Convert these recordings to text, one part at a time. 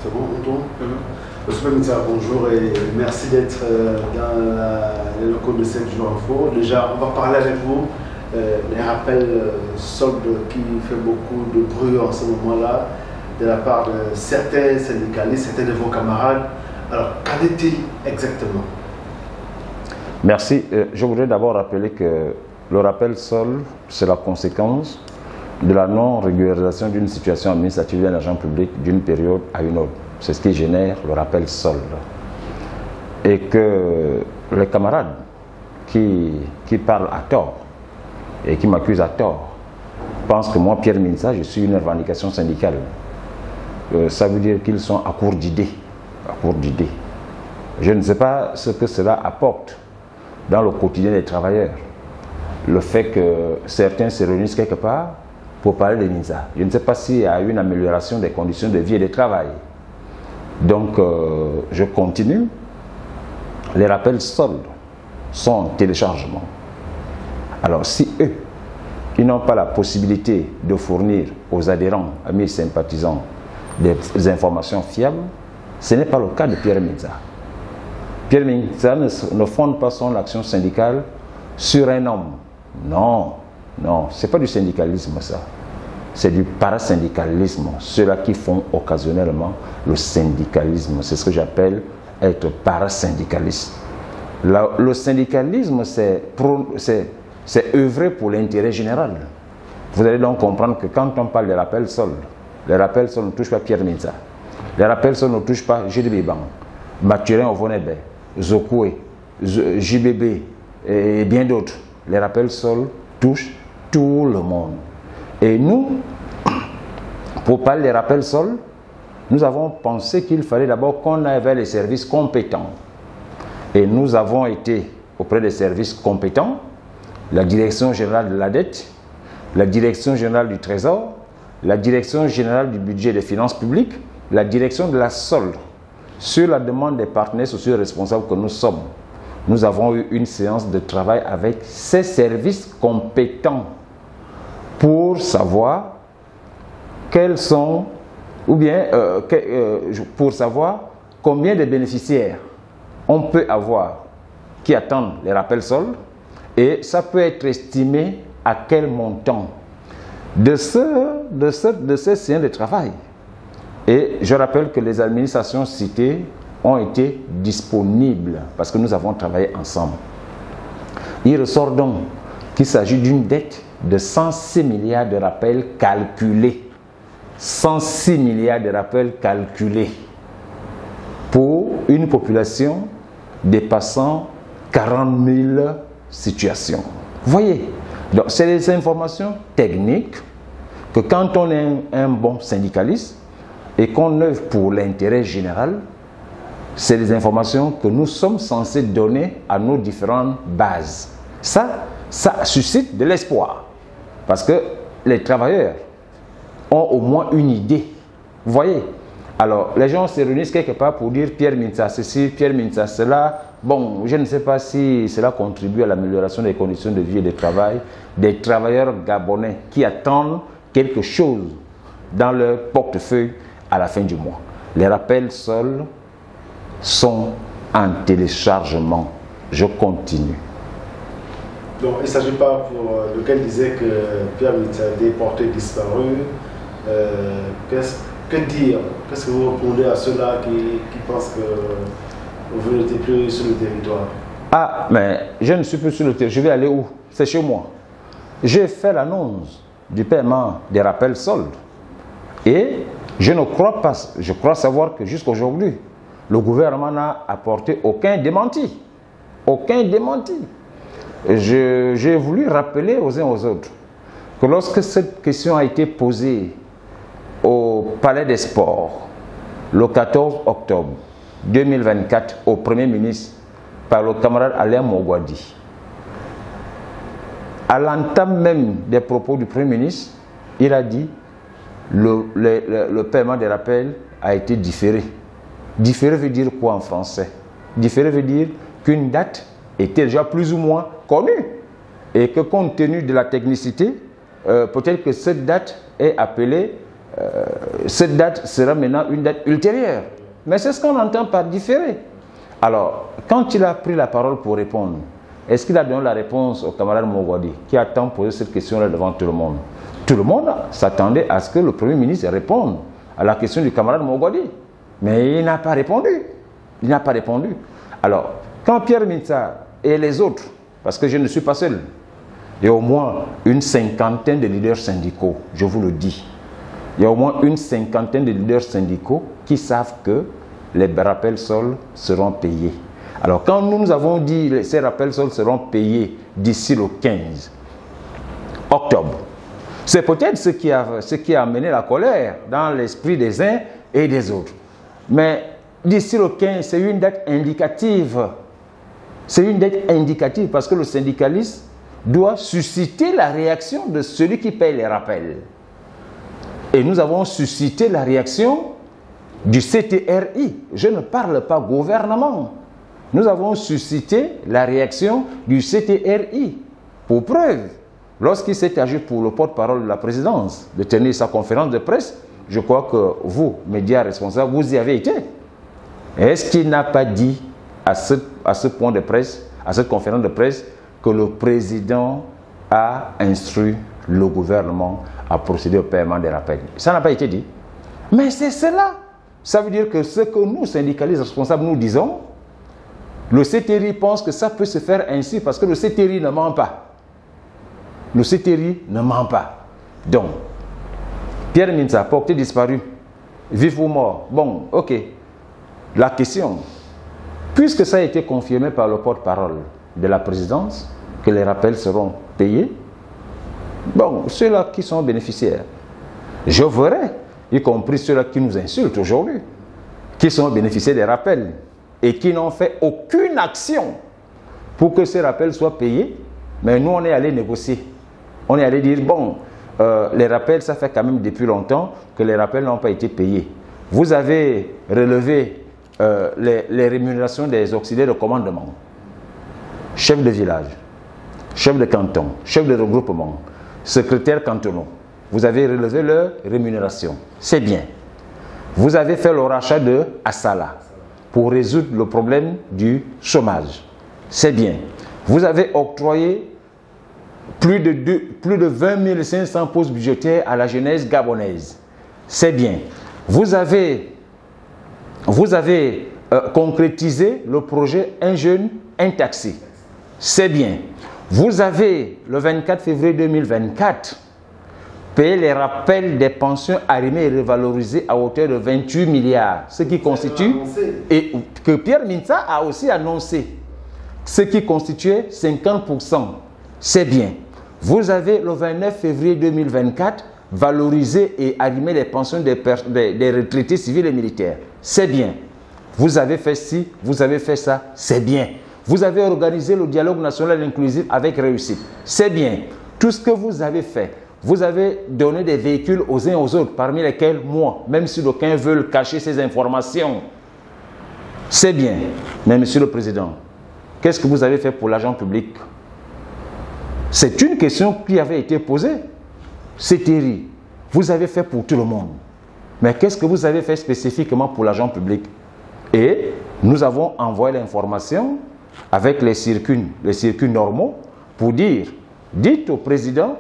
C'est bon, on tourne. Monsieur le ministre, bonjour et merci d'être dans les locaux de 7 jours info. Déjà, on va parler avec vous des rappels soldes qui fait beaucoup de bruit en ce moment-là de la part de certains syndicalistes, certains de vos camarades. Alors, qu'en est-il exactement? Merci. Je voudrais d'abord rappeler que le rappel solde, c'est la conséquence de la non-régularisation d'une situation administrative d'un agent public d'une période à une autre. C'est ce qui génère le rappel solde. Et que les camarades qui parlent à tort et qui m'accusent à tort pensent que moi, Pierre Mensah, je suis une revendication syndicale. Ça veut dire qu'ils sont à court d'idées. À court d'idées. Je ne sais pas ce que cela apporte dans le quotidien des travailleurs. Le fait que certains se réunissent quelque part pour parler de Mensah. Je ne sais pas s'il y a eu une amélioration des conditions de vie et de travail. Donc, je continue. Les rappels soldes sont en téléchargement. Alors, si eux, ils n'ont pas la possibilité de fournir aux adhérents, amis et sympathisants, des informations fiables, ce n'est pas le cas de Pierre Mensah. Pierre Mensah ne fonde pas son action syndicale sur un homme. Non, non, ce n'est pas du syndicalisme ça. C'est du parasyndicalisme. Ceux-là qui font occasionnellement le syndicalisme. C'est ce que j'appelle être parasyndicaliste. Le syndicalisme, c'est œuvrer pour l'intérêt général. Vous allez donc comprendre que quand on parle des rappels soldes, les rappels soldes ne touchent pas Pierre Mensah. Les rappels soldes ne touchent pas JDB Bank, Mathurin Ovonebe, Zokoué, JBB et bien d'autres. Les rappels soldes touchent tout le monde. Et nous, pour parler des rappels soldes, nous avons pensé qu'il fallait d'abord qu'on aille vers les services compétents. Et nous avons été auprès des services compétents, la Direction générale de la dette, la Direction générale du Trésor, la Direction générale du budget et des finances publiques, la Direction de la solde. Sur la demande des partenaires sociaux responsables que nous sommes, nous avons eu une séance de travail avec ces services compétents pour savoir quels sont, ou bien pour savoir combien de bénéficiaires on peut avoir qui attendent les rappels soldes, et ça peut être estimé à quel montant de ces séances de travail. Et je rappelle que les administrations citées ont été disponibles parce que nous avons travaillé ensemble. Il ressort donc qu'il s'agit d'une dette de 106 milliards de rappels calculés. 106 milliards de rappels calculés pour une population dépassant 40 000 situations. Vous voyez, donc c'est des informations techniques que quand on est un bon syndicaliste et qu'on œuvre pour l'intérêt général, c'est des informations que nous sommes censés donner à nos différentes bases. Ça suscite de l'espoir. Parce que les travailleurs ont au moins une idée. Vous voyez? Alors, les gens se réunissent quelque part pour dire Pierre Mensah ceci, Pierre Mensah cela. Bon, je ne sais pas si cela contribue à l'amélioration des conditions de vie et de travail des travailleurs gabonais qui attendent quelque chose dans leur portefeuille à la fin du mois. Les rappels soldes sont en téléchargement. Je continue. Donc, il ne s'agit pas pour lequel disait que Pierre Mensah a été porté disparu. Que dire? Qu'est-ce que vous répondez à ceux-là qui pensent que vous n'êtes plus sur le territoire? Ah, mais je ne suis plus sur le territoire. Je vais aller où? C'est chez moi. J'ai fait l'annonce du paiement des rappels soldes. Et je ne crois pas, je crois savoir que jusqu'à aujourd'hui, le gouvernement n'a apporté aucun démenti. Aucun démenti. J'ai voulu rappeler aux uns aux autres que lorsque cette question a été posée au Palais des Sports le 14 octobre 2024 au Premier ministre par le camarade Alain Mogwadi, à l'entame même des propos du Premier ministre, il a dit le paiement des rappels a été différé. Différé veut dire quoi en français? Différé veut dire qu'une date était déjà plus ou moins connue et que compte tenu de la technicité, peut-être que cette date est appelée cette date sera maintenant une date ultérieure. Mais c'est ce qu'on entend par différé. Alors, quand il a pris la parole pour répondre, est-ce qu'il a donné la réponse au camarade Mogwadi qui a tant posé cette question-là devant tout le monde? Tout le monde s'attendait à ce que le Premier ministre réponde à la question du camarade Mogwadi. Mais il n'a pas répondu. Il n'a pas répondu. Alors, quand Pierre Mintsa et les autres, parce que je ne suis pas seul, il y a au moins une cinquantaine de leaders syndicaux, je vous le dis. Il y a au moins une cinquantaine de leaders syndicaux qui savent que les rappels sols seront payés. Alors, quand nous avons dit que ces rappels sols seront payés d'ici le 15 octobre, c'est peut-être ce qui a amené la colère dans l'esprit des uns et des autres. Mais d'ici le 15, c'est une date indicative. C'est une date indicative parce que le syndicaliste doit susciter la réaction de celui qui paye les rappels. Et nous avons suscité la réaction du CTRI. Je ne parle pas gouvernement. Nous avons suscité la réaction du CTRI. Pour preuve, lorsqu'il s'est agi pour le porte-parole de la présidence de tenir sa conférence de presse, je crois que vous, médias responsables, vous y avez été. Est-ce qu'il n'a pas dit à ce point de presse, à cette conférence de presse, que le président a instruit le gouvernement à procéder au paiement des rappels? Ça n'a pas été dit. Mais c'est cela. Ça veut dire que ce que nous, syndicalistes responsables, nous disons, le CTRI pense que ça peut se faire ainsi parce que le CTRI ne ment pas. Le CTRI ne ment pas. Donc, Pierre Mintsa, porté disparu, vif ou mort. Bon, ok. La question, puisque ça a été confirmé par le porte-parole de la présidence, que les rappels seront payés, bon, ceux-là qui sont bénéficiaires, je verrai, y compris ceux-là qui nous insultent aujourd'hui, qui sont bénéficiaires des rappels et qui n'ont fait aucune action pour que ces rappels soient payés, mais nous on est allé négocier. On est allé dire, bon, les rappels, ça fait quand même depuis longtemps que les rappels n'ont pas été payés. Vous avez relevé les rémunérations des auxiliaires de commandement, chefs de village, chefs de canton, chefs de regroupement, secrétaires cantonaux. Vous avez relevé leurs rémunérations. C'est bien. Vous avez fait le rachat de Assala pour résoudre le problème du chômage. C'est bien. Vous avez octroyé plus de 20 500 postes budgétaires à la jeunesse gabonaise. C'est bien. Vous avez concrétisé le projet Un jeune, un taxi. C'est bien. Vous avez, le 24 février 2024, payé les rappels des pensions arrimées et revalorisées à hauteur de 28 milliards. Ce qui constitue, et que Pierre Mintsa a aussi annoncé, ce qui constituait 50%. C'est bien. Vous avez, le 29 février 2024, valorisé et arrimé les pensions des retraités civils et militaires. C'est bien. Vous avez fait ci, vous avez fait ça, c'est bien. Vous avez organisé le dialogue national inclusif avec réussite. C'est bien. Tout ce que vous avez fait, vous avez donné des véhicules aux uns aux autres, parmi lesquels moi, même si d'aucuns veulent cacher ces informations. C'est bien. Mais Monsieur le Président, qu'est-ce que vous avez fait pour l'argent public? C'est une question qui avait été posée. C'est terrible. Vous avez fait pour tout le monde. Mais qu'est-ce que vous avez fait spécifiquement pour l'argent public? Et nous avons envoyé l'information avec les circuits normaux pour dire, dites au président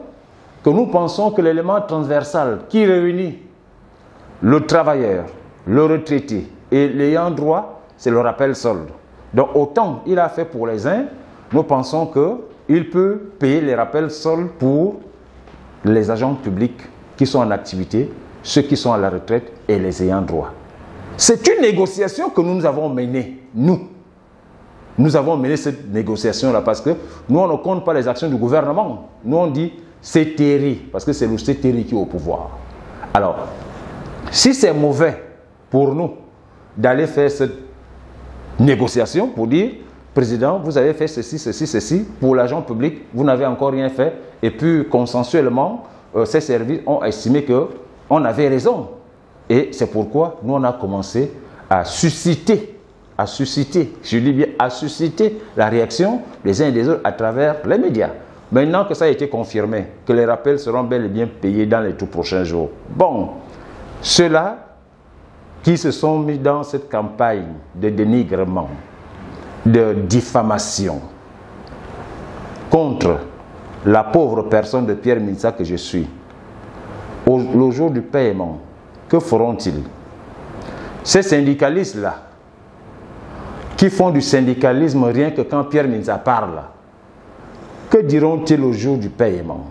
que nous pensons que l'élément transversal qui réunit le travailleur, le retraité et l'ayant droit, c'est le rappel solde. Donc autant il a fait pour les uns, nous pensons qu'il peut payer les rappels soldes pour les agents publics qui sont en activité, ceux qui sont à la retraite et les ayants droit. C'est une négociation que nous avons menée, nous. Nous avons mené cette négociation-là parce que nous, on ne compte pas les actions du gouvernement. Nous, on dit CTRI, parce que c'est le CTRI qui est au pouvoir. Alors, si c'est mauvais pour nous d'aller faire cette négociation pour dire, Président, vous avez fait ceci, ceci, ceci, pour l'agent public, vous n'avez encore rien fait, et puis consensuellement, ces services ont estimé qu'on avait raison. Et c'est pourquoi nous, on a commencé à susciter, je dis bien à susciter la réaction des uns et des autres à travers les médias. Maintenant que ça a été confirmé, que les rappels seront bel et bien payés dans les tout prochains jours, bon, ceux-là qui se sont mis dans cette campagne de dénigrement, de diffamation contre la pauvre personne de Pierre Mintsa que je suis, le jour du paiement, que feront-ils? Ces syndicalistes-là, qui font du syndicalisme rien que quand Pierre Mintsa parle, que diront-ils au jour du paiement?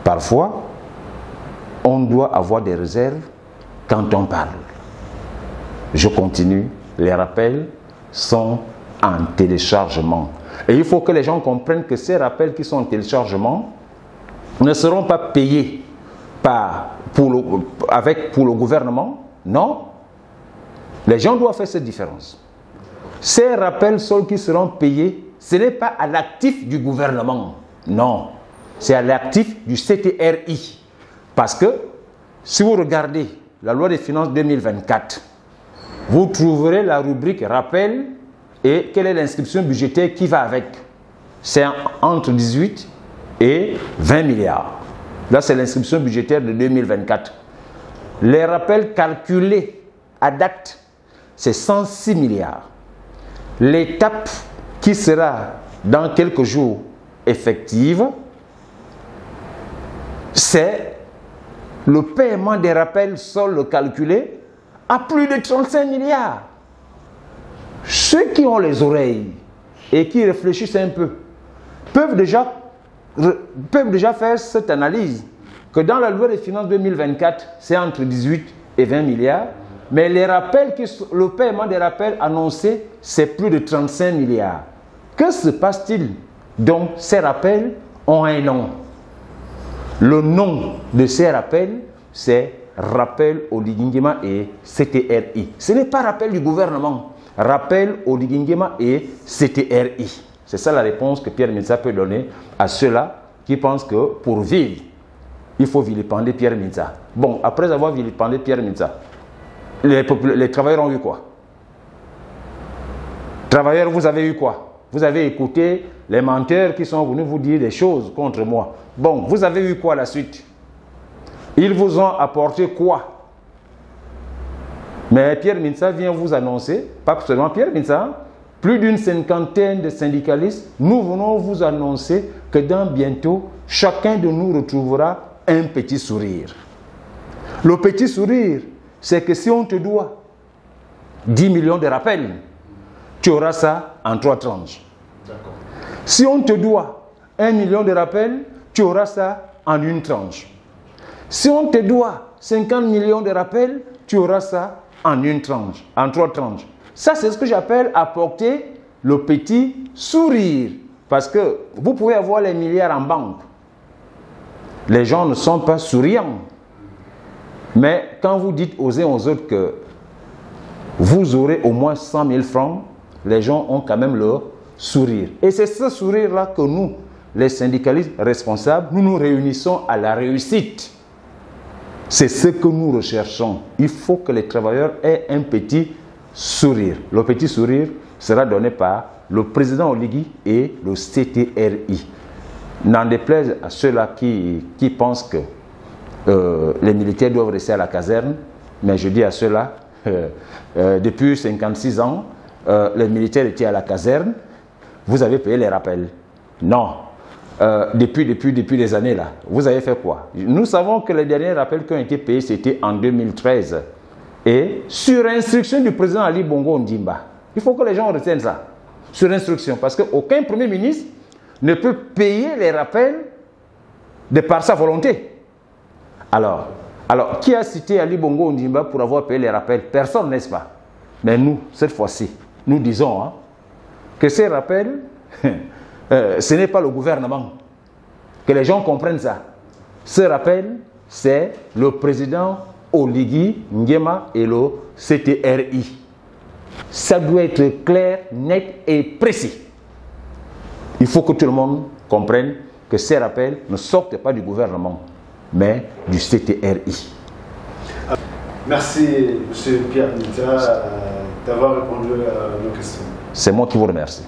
Parfois, on doit avoir des réserves quand on parle. Je continue, les rappels sont en téléchargement. Et il faut que les gens comprennent que ces rappels qui sont en téléchargement ne seront pas payés pour le gouvernement. Non. Les gens doivent faire cette différence. Ces rappels seuls qui seront payés, ce n'est pas à l'actif du gouvernement. Non. C'est à l'actif du CTRI. Parce que si vous regardez la loi des finances 2024, vous trouverez la rubrique rappel et quelle est l'inscription budgétaire qui va avec. C'est entre 18 et 20 milliards. Là, c'est l'inscription budgétaire de 2024. Les rappels calculés à date, c'est 106 milliards. L'étape qui sera dans quelques jours effective, c'est le paiement des rappels sols calculés à plus de 35 milliards. Ceux qui ont les oreilles et qui réfléchissent un peu peuvent déjà faire cette analyse que dans la loi des finances 2024, c'est entre 18 et 20 milliards, mais le paiement des rappels annoncés, c'est plus de 35 milliards. Que se passe-t-il? Donc, ces rappels ont un nom. Le nom de ces rappels, c'est Rappel Oligingema et CTRI. Ce n'est pas rappel du gouvernement. Rappel Oligingema et CTRI. C'est ça la réponse que Pierre Mintsa peut donner à ceux-là qui pensent que pour vivre, il faut vilipender Pierre Mintsa. Bon, après avoir vilipendé Pierre Mintsa, les travailleurs ont eu quoi? Travailleurs, vous avez eu quoi? Vous avez écouté les menteurs qui sont venus vous dire des choses contre moi. Bon, vous avez eu quoi la suite? Ils vous ont apporté quoi? Mais Pierre Mintsa vient vous annoncer, pas seulement Pierre Mintsa, plus d'une cinquantaine de syndicalistes, nous venons vous annoncer que dans bientôt, chacun de nous retrouvera un petit sourire. Le petit sourire, c'est que si on te doit 10 millions de rappels, tu auras ça en 3 tranches. Si on te doit 1 million de rappels, tu auras ça en 1 tranche. Si on te doit 50 millions de rappels, tu auras ça en 1 tranche, en 3 tranches. Ça, c'est ce que j'appelle apporter le petit sourire. Parce que vous pouvez avoir les milliards en banque. Les gens ne sont pas souriants. Mais quand vous dites aux uns aux autres que vous aurez au moins 100 000 francs, les gens ont quand même leur sourire. Et c'est ce sourire-là que nous, les syndicalistes responsables, nous nous réunissons à la réussite. C'est ce que nous recherchons. Il faut que les travailleurs aient un petit sourire. Le petit sourire sera donné par le président Oligui et le CTRI. N'en déplaise à ceux-là qui pensent que les militaires doivent rester à la caserne, mais je dis à ceux-là, depuis 56 ans, les militaires étaient à la caserne, vous avez payé les rappels. Non. Depuis des années là, vous avez fait quoi? Nous savons que les derniers rappels qui ont été payés, c'était en 2013. Et sur instruction du président Ali Bongo Ondimba. Il faut que les gens retiennent ça. Sur instruction. Parce qu'aucun premier ministre ne peut payer les rappels de par sa volonté. Alors, qui a cité Ali Bongo Ondimba pour avoir payé les rappels? Personne, n'est-ce pas? Mais nous, cette fois-ci, nous disons que ces rappels, ce n'est pas le gouvernement. Que les gens comprennent ça. Ce rappel, c'est le président Oligui Nguema et le CTRI. Ça doit être clair, net et précis. Il faut que tout le monde comprenne que ces rappels ne sortent pas du gouvernement, mais du CTRI. Merci, M. Pierre Mintsa, d'avoir répondu à nos questions. C'est moi qui vous remercie.